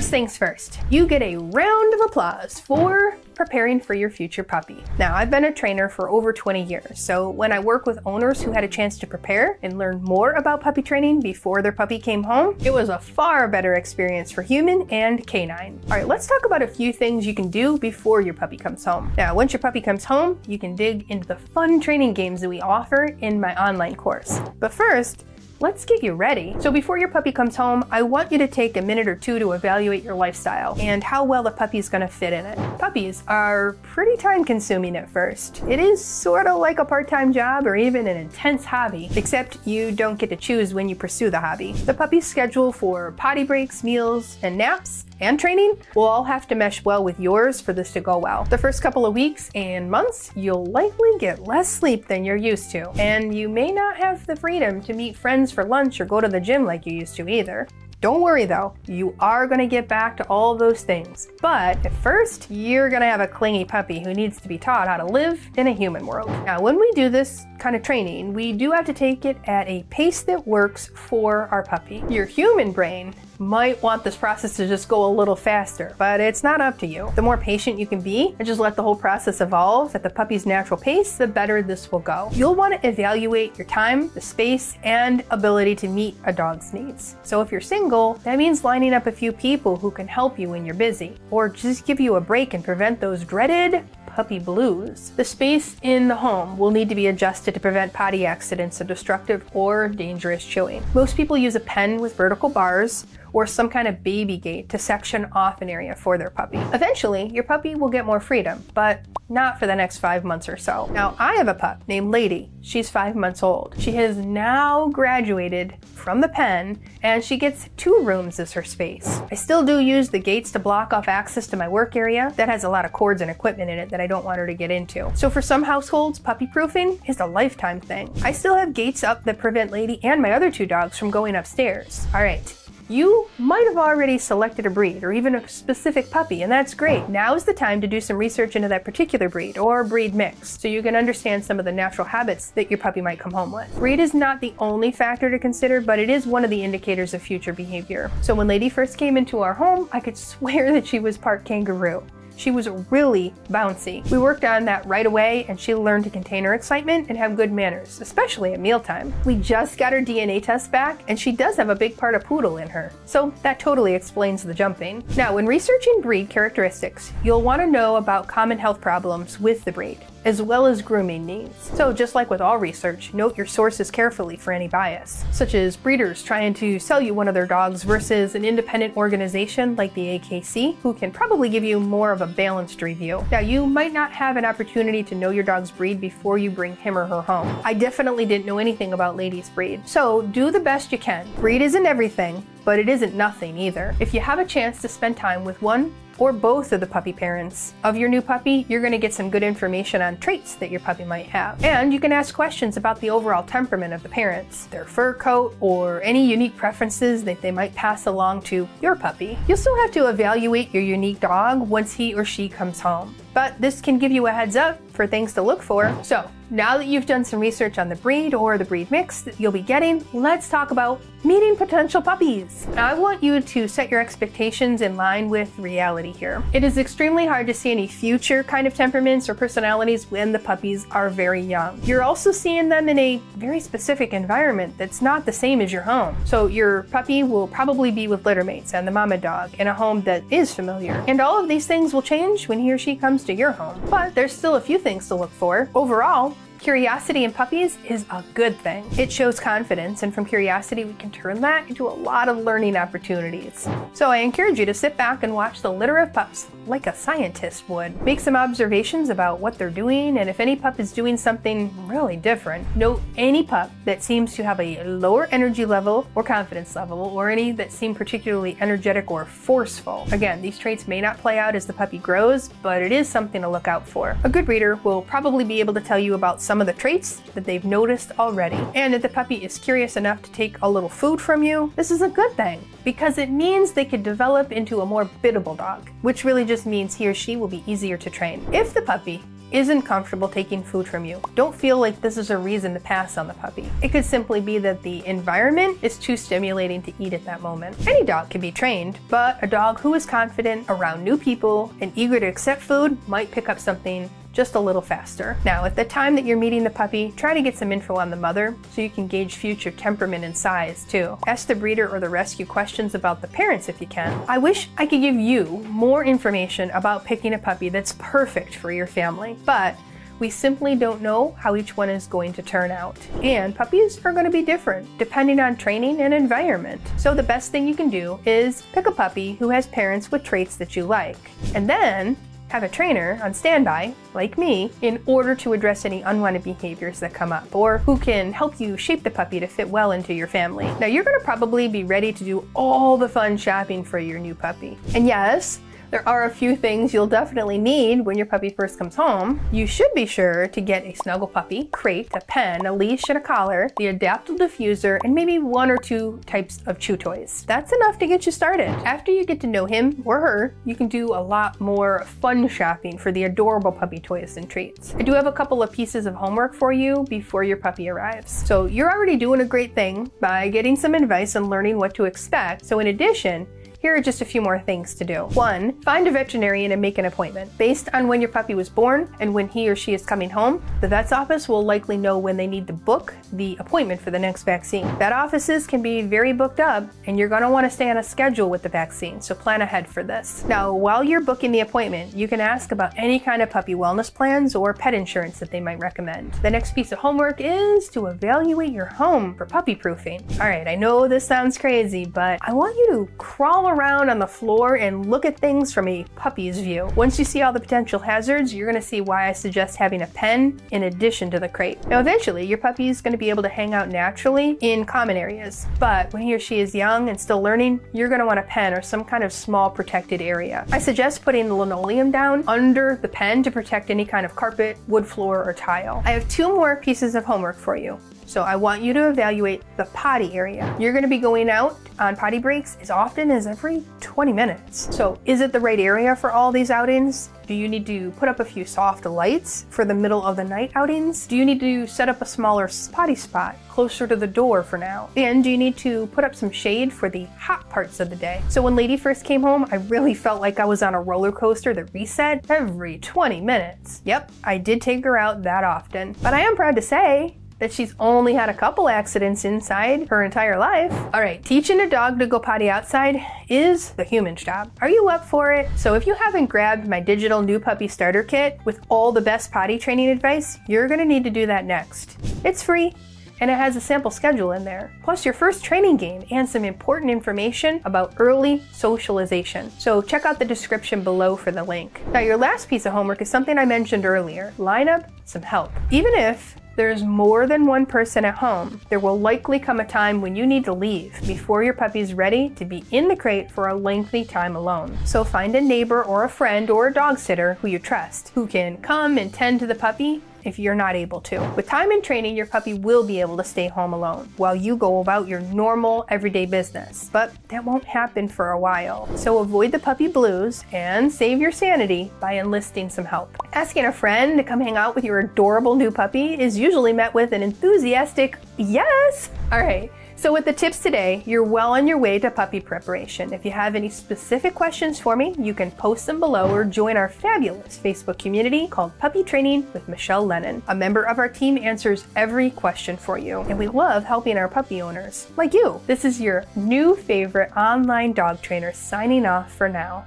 First things first, you get a round of applause for preparing for your future puppy. Now, I've been a trainer for over 20 years, so when I work with owners who had a chance to prepare and learn more about puppy training before their puppy came home, it was a far better experience for human and canine. All right, let's talk about a few things you can do before your puppy comes home. Now, once your puppy comes home, you can dig into the fun training games that we offer in my online course. But first, let's get you ready. So before your puppy comes home, I want you to take a minute or two to evaluate your lifestyle and how well the puppy is going to fit in it. Puppies are pretty time consuming at first. It is sort of like a part-time job or even an intense hobby, except you don't get to choose when you pursue the hobby. The puppy's schedule for potty breaks, meals, and naps and training will all have to mesh well with yours for this to go well. The first couple of weeks and months, you'll likely get less sleep than you're used to, and you may not have the freedom to meet friends for lunch or go to the gym like you used to either. Don't worry though, you are going to get back to all those things. But at first, you're going to have a clingy puppy who needs to be taught how to live in a human world. Now, when we do this kind of training, we do have to take it at a pace that works for our puppy. Your human brain might want this process to just go a little faster, but it's not up to you. The more patient you can be and just let the whole process evolve at the puppy's natural pace, the better this will go. You'll want to evaluate your time, the space, and ability to meet a dog's needs. So if you're single, that means lining up a few people who can help you when you're busy, or just give you a break and prevent those dreaded puppy blues. The space in the home will need to be adjusted to prevent potty accidents and destructive or dangerous chewing. Most people use a pen with vertical bars or some kind of baby gate to section off an area for their puppy. Eventually, your puppy will get more freedom, but not for the next 5 months or so. Now, I have a pup named Lady. She's 5 months old. She has now graduated from the pen, and she gets 2 rooms as her space. I still do use the gates to block off access to my work area. That has a lot of cords and equipment in it that I don't want her to get into. So for some households, puppy proofing is a lifetime thing. I still have gates up that prevent Lady and my other 2 dogs from going upstairs. All right. You might have already selected a breed or even a specific puppy, and that's great. Now is the time to do some research into that particular breed or breed mix so you can understand some of the natural habits that your puppy might come home with. Breed is not the only factor to consider, but it is one of the indicators of future behavior. So when Lady first came into our home, I could swear that she was part kangaroo. She was really bouncy. We worked on that right away, and she learned to contain her excitement and have good manners, especially at mealtime. We just got her DNA test back, and she does have a big part of poodle in her, so that totally explains the jumping. Now, when researching breed characteristics, you'll want to know about common health problems with the breed, as well as grooming needs. So just like with all research, note your sources carefully for any bias, such as breeders trying to sell you one of their dogs versus an independent organization like the AKC, who can probably give you more of a balanced review. Now, you might not have an opportunity to know your dog's breed before you bring him or her home. I definitely didn't know anything about Lady's breed, so do the best you can. Breed isn't everything, but it isn't nothing either. If you have a chance to spend time with one or both of the puppy parents of your new puppy, you're going to get some good information on traits that your puppy might have. And you can ask questions about the overall temperament of the parents, their fur coat, or any unique preferences that they might pass along to your puppy. You'll still have to evaluate your unique dog once he or she comes home, but this can give you a heads up for things to look for. So now that you've done some research on the breed or the breed mix that you'll be getting, let's talk about meeting potential puppies. Now, I want you to set your expectations in line with reality here. It is extremely hard to see any future kind of temperaments or personalities when the puppies are very young. You're also seeing them in a very specific environment that's not the same as your home. So your puppy will probably be with littermates and the mama dog in a home that is familiar. And all of these things will change when he or she comes to your home. But there's still a few things to look for. Overall, curiosity in puppies is a good thing. It shows confidence, and from curiosity, we can turn that into a lot of learning opportunities. So I encourage you to sit back and watch the litter of pups like a scientist would. Make some observations about what they're doing, and if any pup is doing something really different, note any pup that seems to have a lower energy level or confidence level, or any that seem particularly energetic or forceful. Again, these traits may not play out as the puppy grows, but it is something to look out for. A good breeder will probably be able to tell you about some of the traits that they've noticed already. And if the puppy is curious enough to take a little food from you, this is a good thing, because it means they could develop into a more biddable dog, which really just means he or she will be easier to train. If the puppy isn't comfortable taking food from you, don't feel like this is a reason to pass on the puppy. It could simply be that the environment is too stimulating to eat at that moment. Any dog can be trained, but a dog who is confident around new people and eager to accept food might pick up something just a little faster. Now, at the time that you're meeting the puppy, try to get some info on the mother so you can gauge future temperament and size too. Ask the breeder or the rescue questions about the parents if you can. I wish I could give you more information about picking a puppy that's perfect for your family, but we simply don't know how each one is going to turn out. And puppies are going to be different depending on training and environment. So the best thing you can do is pick a puppy who has parents with traits that you like, and then have a trainer on standby, like me, in order to address any unwanted behaviors that come up, or who can help you shape the puppy to fit well into your family. Now, you're gonna probably be ready to do all the fun shopping for your new puppy. And yes, there are a few things you'll definitely need when your puppy first comes home. You should be sure to get a snuggle puppy, crate, a pen, a leash, and a collar, the adaptable diffuser, and maybe 1 or 2 types of chew toys. That's enough to get you started. After you get to know him or her, you can do a lot more fun shopping for the adorable puppy toys and treats. I do have a couple of pieces of homework for you before your puppy arrives. So you're already doing a great thing by getting some advice and learning what to expect. So in addition, here are just a few more things to do. 1, find a veterinarian and make an appointment. Based on when your puppy was born and when he or she is coming home, the vet's office will likely know when they need to book the appointment for the next vaccine. Vet offices can be very booked up, and you're going to want to stay on a schedule with the vaccine, so plan ahead for this. Now, while you're booking the appointment, you can ask about any kind of puppy wellness plans or pet insurance that they might recommend. The next piece of homework is to evaluate your home for puppy proofing. All right, I know this sounds crazy, but I want you to crawl around on the floor and look at things from a puppy's view. Once you see all the potential hazards, you're going to see why I suggest having a pen in addition to the crate. Now, eventually, your puppy is going to be able to hang out naturally in common areas, but when he or she is young and still learning, you're going to want a pen or some kind of small protected area. I suggest putting the linoleum down under the pen to protect any kind of carpet, wood floor, or tile. I have 2 more pieces of homework for you. So I want you to evaluate the potty area. You're going to be going out on potty breaks as often as every 20 minutes. So is it the right area for all these outings? Do you need to put up a few soft lights for the middle of the night outings? Do you need to set up a smaller potty spot closer to the door for now? And do you need to put up some shade for the hot parts of the day? So when Lady first came home, I really felt like I was on a roller coaster that reset every 20 minutes. Yep, I did take her out that often. But I am proud to say that she's only had a couple accidents inside her entire life. All right, teaching a dog to go potty outside is the human's job. Are you up for it? So if you haven't grabbed my digital new puppy starter kit with all the best potty training advice, you're gonna need to do that next. It's free, and it has a sample schedule in there, plus your first training game and some important information about early socialization. So check out the description below for the link. Now, your last piece of homework is something I mentioned earlier. Line up some help. Even if there's more than one person at home, there will likely come a time when you need to leave before your puppy's ready to be in the crate for a lengthy time alone. So find a neighbor or a friend or a dog sitter who you trust, who can come and tend to the puppy if you're not able to. With time and training, your puppy will be able to stay home alone while you go about your normal everyday business, but that won't happen for a while. So avoid the puppy blues and save your sanity by enlisting some help. Asking a friend to come hang out with your adorable new puppy is usually met with an enthusiastic yes. All right. So with the tips today, you're well on your way to puppy preparation. If you have any specific questions for me, you can post them below or join our fabulous Facebook community called Puppy Training with Michele Lennon. A member of our team answers every question for you, and we love helping our puppy owners, like you. This is your new favorite online dog trainer signing off for now.